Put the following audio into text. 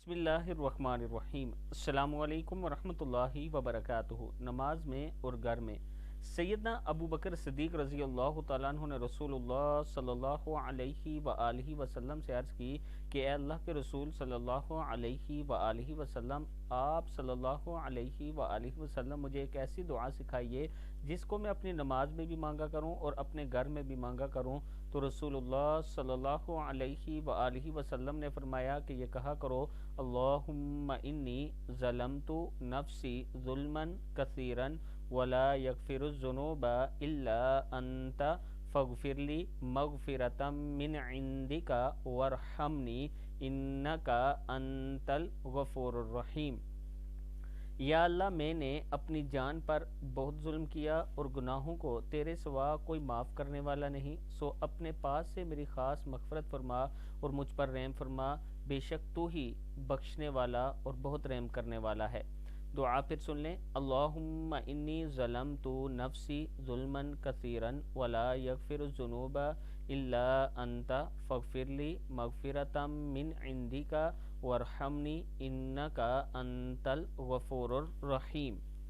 بسم اللہ الرحمن الرحیم۔ السلام علیکم ورحمۃ اللہ وبرکاتہ۔ نماز میں اور گھر میں سیدنا ابو بکر صدیق رضی اللہ تعالیٰ عنہ نے رسول اللہ صلی اللہ علیہ وآلہ وسلم سے عرض کی کہ اے اللہ کے رسول صلی اللہ علیہ وآلہ وسلم، آپ صلی اللہ علیہ وآلہ وسلم مجھے ایک ایسی دعا سکھائیے جس کو میں اپنی نماز میں بھی مانگا کروں اور اپنے گھر میں بھی مانگا کروں۔ تو رسول اللہ صلی اللہ علیہ وآلہ وسلم نے فرمایا کہ یہ کہا کرو: اللہم انی ظلمت نفسی ظلما کثیرا ولا یغفر الذنوب الا انت فاغفر لی مغفرۃ من عندک وارحمنی انک انت الغفور الرحیم۔ یا اللہ، میں نے اپنی جان پر بہت ظلم کیا اور گناہوں کو تیرے سوا کوئی معاف کرنے والا نہیں، سو اپنے پاس سے میری خاص مغفرت فرما اور مجھ پر رحم فرما، بے شک تو ہی بخشنے والا اور بہت رحم کرنے والا ہے۔ دعا پھر سن لیں: اللہم انی ظلمت نفسی ظلما کثیرا ولا یغفر الذنوب الا انت فاغفر لی مغفرۃ من عندک وارحمنی انک انت الغفور الرحیم۔